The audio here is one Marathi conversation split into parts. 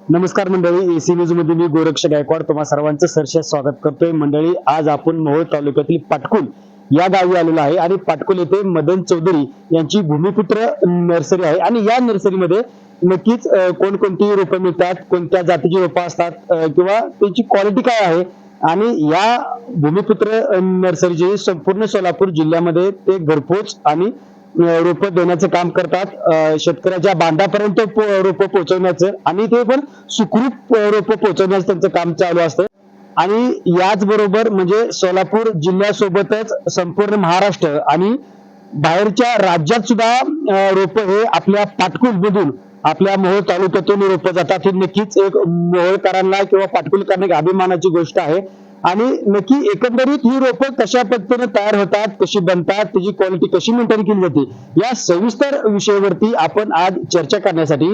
नमस्कार मंडळी, एसी न्यूज मध्ये मी गोरक्ष गायकवाड तुम्हा सर्वांचं सहर्ष स्वागत करतोय. मंडळी, आज आपण मोहोळ तालुक्यातील पाटकुल या गावी आलेलो आहे आणि पाटकुल येथे मदन चौधरी यांची भूमिपुत्र नर्सरी आहे आणि या नर्सरीमध्ये नक्कीच कोणकोणती रोपं मिळतात, कोणत्या जातीची रोपं असतात किंवा त्यांची क्वालिटी काय आहे आणि या भूमिपुत्र नर्सरीची संपूर्ण सोलापूर जिल्ह्यामध्ये ते घरपोच आणि रोपं देण्याचं काम करतात. शेतकऱ्याच्या बांधापर्यंत रोपं पोहोचवण्याचं आणि ते पण सुखरूप रोपं पोहोचवण्याचं त्यांचं काम चालू असतं. आणि याचबरोबर म्हणजे सोलापूर जिल्ह्यासोबतच संपूर्ण महाराष्ट्र आणि बाहेरच्या राज्यात सुद्धा रोपं हे आपल्या पाटकुल मधून आपल्या मोहोळ तालुक्यातून रोपं जातात. ही नक्कीच एक मोहोळकरांना किंवा पाटकुलकरांना एक अभिमानाची गोष्ट आहे. आणि नक्की एकंदरीत ही रोपं कशा पद्धतीने तयार होतात, कशी बनतात, त्याची क्वालिटी कशी मेंटेन केली जाते, या सविस्तर विषयावरती आपण आज चर्चा करण्यासाठी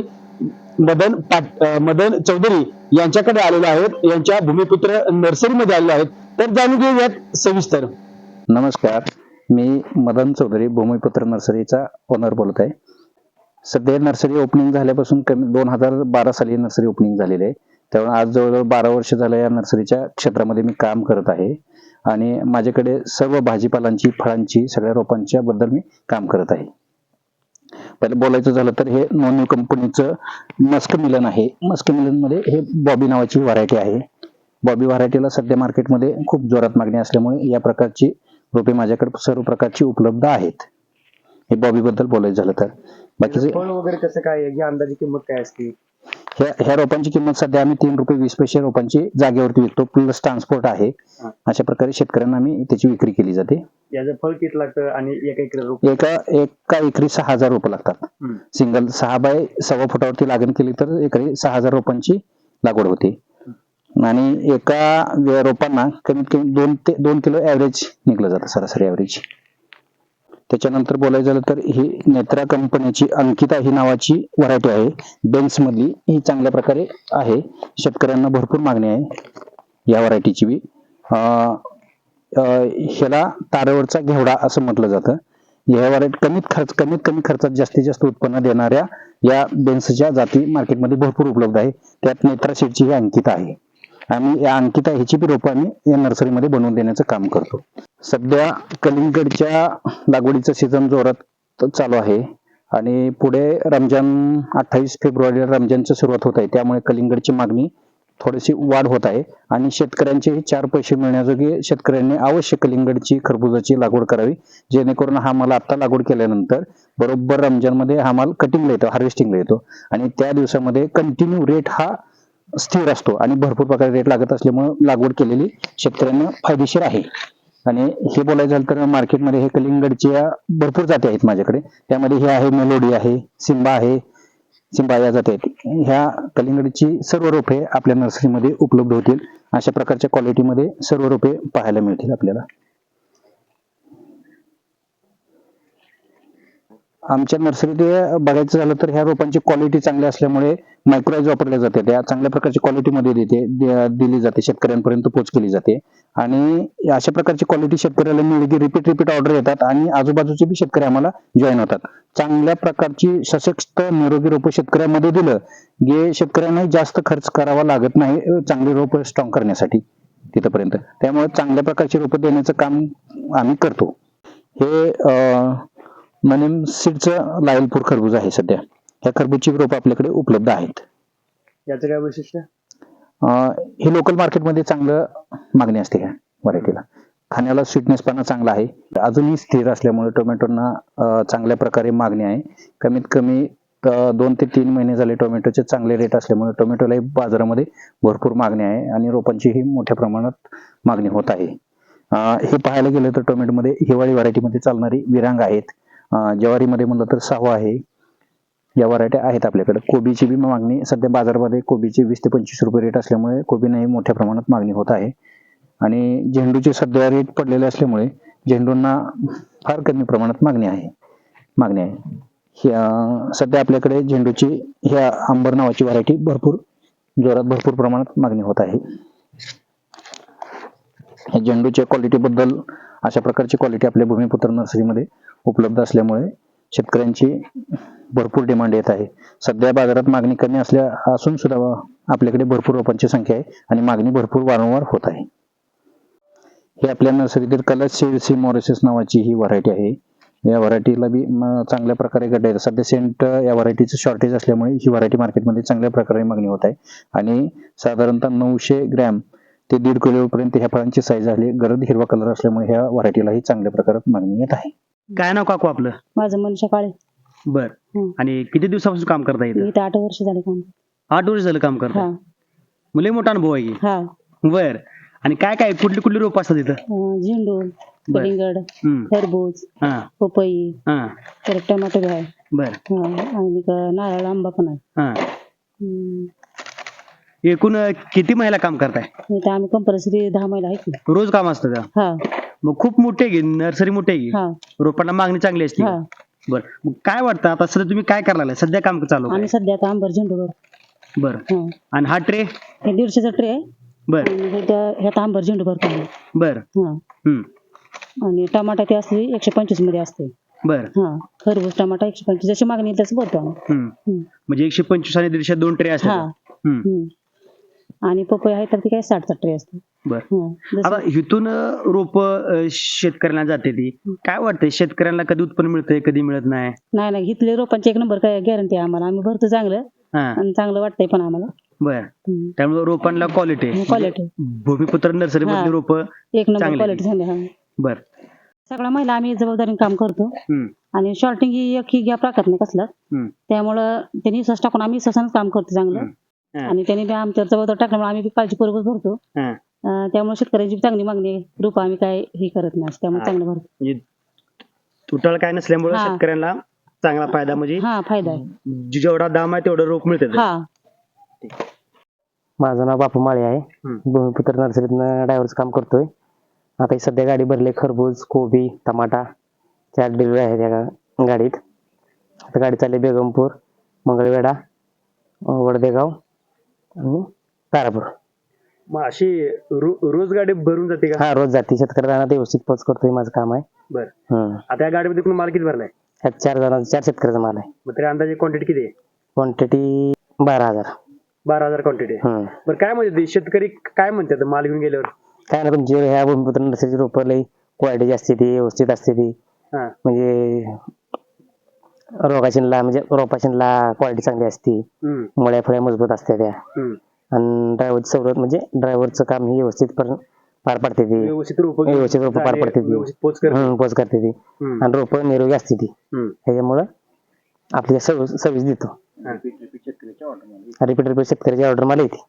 मदन चौधरी यांच्याकडे आलेलो आहेत. यांच्या भूमिपुत्र नर्सरीमध्ये आलेलो आहेत. तर जाणून घेऊयात सविस्तर. नमस्कार, मी मदन चौधरी भूमिपुत्र नर्सरीचा ओनर बोलत आहे. सध्या नर्सरी ओपनिंग झाल्यापासून कमी 2012 साली नर्सरी ओपनिंग झालेली आहे. त्यामुळे आज जवळजवळ 12 वर्ष झालं या नर्सरीच्या क्षेत्रामध्ये मी काम करत आहे आणि माझ्याकडे सर्व भाजीपालांची, फळांची, सगळ्या रोपांच्या बद्दल मी काम करत आहे. पहिले बोलायचं झालं तर हे नॉन्यू कंपनीचं मस्क मिलन आहे. मस्क मिलन मध्ये हे बॉबी नावाची व्हरायटी आहे. बॉबी व्हरायटीला सध्या मार्केटमध्ये खूप जोरात मागणी असल्यामुळे या प्रकारची रोपे माझ्याकडे सर्व प्रकारची उपलब्ध आहेत. हे बॉबी बद्दल बोलायचं झालं तर बाकीचे फळ वगैरे कसं काय, ही अंदाजी किंमत काय असते? ह्या रोपांची किंमत सध्या आम्ही 3 रुपये 20 पैसे रोपांची जागेवरती विकतो, प्लस ट्रान्सपोर्ट आहे. अशा प्रकारे शेतकऱ्यांना आम्ही त्याची विक्री केली जाते. याचं फळ किती लागतं आणि एका एकरी 6,000 रोपं लागतात. सिंगल 6 बाय 1.25 फुटावरती लागण केली तर एकरी 6,000 रोपांची लागवड होते आणि एका रोपांना कमीत कमी 2 किलो ऍव्हरेज निघलं जातं, सरासरी ऍव्हरेज. त्याच्यानंतर बोलायचं झालं तर ही नेत्रा कंपनीची अंकिता ही नावाची व्हरायटी आहे, बेन्स मधली. ही चांगल्या प्रकारे आहे, शेतकऱ्यांना भरपूर मागणी आहे या व्हरायटीची बी. ह्याला तारेवरचा घेवडा असं म्हटलं जातं. या व्हरायटी कमीत कमी खर्चात जास्तीत जास्त उत्पन्न देणाऱ्या या बेन्सच्या जाती मार्केटमध्ये भरपूर उपलब्ध आहे. त्यात नेत्रा सीडची ही अंकिता आहे. आम्ही या अंकिता ह्याची बी रोपं आम्ही या नर्सरीमध्ये बनवून देण्याचं काम करतो. सध्या कलिंगडच्या लागवडीचं सीझन जोरात चालू आहे आणि पुढे रमजान 28 फेब्रुवारीला रमजानची सुरुवात होत आहे. त्यामुळे कलिंगडची मागणी थोडीशी वाढ होत आहे आणि शेतकऱ्यांचे 4 पैसे मिळण्याजोगे शेतकऱ्यांनी अवश्य कलिंगडची, खरबुजाची लागवड करावी, जेणेकरून हा माल आता लागवड केल्यानंतर बरोबर रमजानमध्ये हा माल कटिंगला येतो, हार्वेस्टिंगला येतो आणि त्या दिवसामध्ये कंटिन्यू रेट हा स्थिर असतो आणि भरपूर प्रकारे रेट लागत असल्यामुळे लागवड केलेली शेतकऱ्यांना फायदेशीर आहे. आणि हे बोलायचं झालं तर मार्केटमध्ये हे कलिंगडच्या भरपूर जाती आहेत माझ्याकडे. त्यामध्ये हे आहे, मेलोडी आहे, सिम्बा या जाती आहेत. ह्या कलिंगडची सर्व रोपे आपल्या नर्सरीमध्ये उपलब्ध होतील. अशा प्रकारच्या क्वालिटीमध्ये सर्व रोपे पाहायला मिळतील आपल्याला. आमच्या नर्सरीत बघायचं झालं तर ह्या रोपांची क्वालिटी चांगली असल्यामुळे मायक्रोराइज वापरल्या जाते. त्या चांगल्या प्रकारची क्वालिटीमध्ये दिली जाते, शेतकऱ्यांपर्यंत पोहोच केली जाते आणि अशा प्रकारची क्वालिटी शेतकऱ्याला मिळली की रिपीट ऑर्डर येतात आणि आजूबाजूचे बी शेतकरी आम्हाला जॉईन होतात. चांगल्या प्रकारची सशक्त निरोगी रोपं शेतकऱ्यांमध्ये दिलं की शेतकऱ्यांना जास्त खर्च करावा लागत नाही चांगली रोपं स्ट्रॉंग करण्यासाठी तिथपर्यंत. त्यामुळे चांगल्या प्रकारची रोपं देण्याचं काम आम्ही करतो. हे मनिम सीडचं लायलपूर खरबूज आहे. सध्या ह्या खरबूजची रोपं आपल्याकडे उपलब्ध आहेत. याचं काय वैशिष्ट्य? हे लोकल मार्केटमध्ये चांगलं मागणी असते ह्या व्हरायटीला. खाण्याला स्वीटनेसपणा चांगला आहे. अजूनही स्थिर असल्यामुळे टोमॅटोना चांगल्या प्रकारे मागणी आहे. कमीत कमी 2 ते 3 महिने झाले टोमॅटोचे चांगले रेट असल्यामुळे टोमॅटोलाही बाजारामध्ये भरपूर मागणी आहे आणि रोपांचीही मोठ्या प्रमाणात मागणी होत आहे. हे पाहायला गेलं तर टोमॅटोमध्ये हिवाळी व्हरायटीमध्ये चालणारी विरांग आहेत. ज्वारीमध्ये म्हणलं तर साहू आहे. या व्हरायटी आहेत आपल्याकडे. कोबीची बी मागणी सध्या बाजारामध्ये कोबीची 20 ते 25 रुपये रेट असल्यामुळे कोबीनाही मोठ्या प्रमाणात मागणी होत आहे आणि झेंडूचे सध्या रेट पडलेले असल्यामुळे झेंडूंना फार कमी प्रमाणात मागणी आहे. सध्या आपल्याकडे झेंडूची ह्या अंबर नावाची व्हरायटी भरपूर प्रमाणात मागणी होत आहे. झेंडूच्या क्वालिटी बद्दल अशा प्रकारची क्वालिटी आपल्या भूमिपुत्र नर्सरीमध्ये उपलब्ध असल्यामुळे शेतकऱ्यांची भरपूर डिमांड येत आहे. सध्या बाजारात मागणी कमी असून सुद्धा आपल्याकडे भरपूर रोपांची संख्या आहे आणि मागणी भरपूर वारंवार होत आहे. हे आपल्या नर्सरीतील कलश सी मॉरिसस नावाची ही व्हरायटी आहे. या व्हरायटीला बी चांगल्या प्रकारे गड्डे आहेत. सध्या सेंट या व्हरायटीचं शॉर्टेज असल्यामुळे ही व्हरायटी मार्केटमध्ये चांगल्या प्रकारे मागणी होत आहे आणि साधारणतः 900 ग्रॅम ते 1.5 किलो पर्यंत ह्या फळांची साईज आहे. गडद हिरवा कलर असल्यामुळे ह्या व्हरायटीलाही चांगल्या प्रकारात मागणी येत आहे. काय नाव काकू आपलं? माझं मनीषा काळे. बर. आणि किती दिवसापासून काम करता मी येतं? इथे 8 वर्ष झाले काम. 8 वर्ष झालं काम करता. हा मुले मोठा अनुभव आहे की. हा बर. आणि काय काय कुठली कुठली रोप असतात इथं? झेंडू, कलिंगड, हम्म. खरबूज, हा पपई, हा परत टोमॅटो बी आहे. बर. आणि नारळ आंबा पण आहे. हा. हम्म. एकूण किती महिला काम करताय? इथे आम्ही कंपल्सरी 10 महिला आहे की. रोज काम असतं का? हा मग खूप मोठी आहे की नर्सरी, मोठी आहे की हा रोपांना मागणी चांगली असते. हा. बर. मग काय वाटतं आता सध्या तुम्ही काय करायला लागलाय? सध्या काम चालू आहे? आम्ही सध्या आता आंबर झेंडूवर. बर. हा आणि हा ट्रे? हे 150चा ट्रे आहे. बर आणि ह्यात आंबर झेंडू भरतो आम्ही. बर. हा हम्म. आणि टमाटा ते असते 125 मध्ये असते. बर. हा खरबूज टमाटा 125 जशी मागणी येईल तसं भरतो आम्ही. हम्म. म्हणजे 125 आणि 150 2 ट्रे हा. असतात. हम्म. हम्म. आणि पपई आहे तर ती काय 60चा ट्रे असते. बर. जसं- आता इथून रोप शेतकऱ्यांना जाते ती, काय वाटतंय शेतकऱ्यांना कधी उत्पन्न मिळतंय कधी मिळत नाही? नाही नाही इथले रोपांची 1 नंबर काय गॅरंटी आहे आम्हाला. आम्ही भरतो चांगलं हा. आणि चांगलं वाटतंय पण आम्हाला. बर. त्यामुळे रोपांना क्वालिटी आहे. क्वालिटी भूमिपुत्र नर्सरी हा. मधली रोप. 1 नंबर चांगली. क्वालिटी झाली. हा बर. सगळ्या महिला आम्ही जबाबदारीने काम करतो. हम्म. आणि शॉर्टिंग ही एक ही गॅप राखत नाही कसला. हम्म. त्यामुळं त्यांनी विश्वास टाकून आम्ही विश्वासानेच काम करतो चांगलं. हा. आणि त्यांनी बी आमच्यावर जबाबदारी टाकल्यामुळे आम्ही बी काळजीपूर्वक भरतो. हा. त्यामुळे शेतकऱ्यांची बी चांगली मागणी आहे. रोप आम्ही काय हे करत नाही त्यामुळे हा. चांगलं भरतो. म्हणजे तुटाळ काय नसल्यामुळे हा. शेतकऱ्यांना चांगला फायदा, म्हणजे हा फायदा आहे. जेवढा दाम आहे तेवढं रोप मिळतं. हा माझं नाव बापू माळे आहे. भूमिपुत्र नर्सरीतनं ड्रायव्हरचं काम करतोय. आता ही सध्या गाडी भरले खरबूज, कोबी, टमाटा 4 डिलिव्हरी आहेत या गाडीत. आता गाडी चालली बेगमपूर, मंगळवेढा, वडदेगाव आणि तारापूर. मग अशी रोज गाडी भरून जाते का? हा रोज जाते. शेतकऱ्यांना ते व्यवस्थित पोच करतोय माझं काम आहे. बर. आता या गाडीमध्ये कोण माल किती भरलाय? ह्यात 4 शेतकऱ्याचा माल आहे. मग तरी अंदाजे क्वांटिटी किती आहे? क्वांटिटी 12,000. 12,000 क्वांटिटी आहे. बरं, काय म्हणते शेतकरी, काय म्हणतात माल घेऊन गेल्यावर? काय ना तुमची ह्या भूमिपुत्र नर्सरीची रोपं लई क्वालिटी असते ती, व्यवस्थित असते ती. हा. म्हणजे रोपाशीनला क्वालिटी चांगली असते. मुळ्या फळ्या मजबूत असते त्या. आणि ड्रायव्हरची सवलत म्हणजे ड्रायव्हरचं काम ही व्यवस्थित पार पडते ती. व्यवस्थित रोप पार पडते ती. पोच पोच करते ती. आणि रोप निरोगी असते ती. ह्याच्यामुळं आपली सर्व्हिस देतो. रिपीट शेतकऱ्याची ऑर्डर मला येते.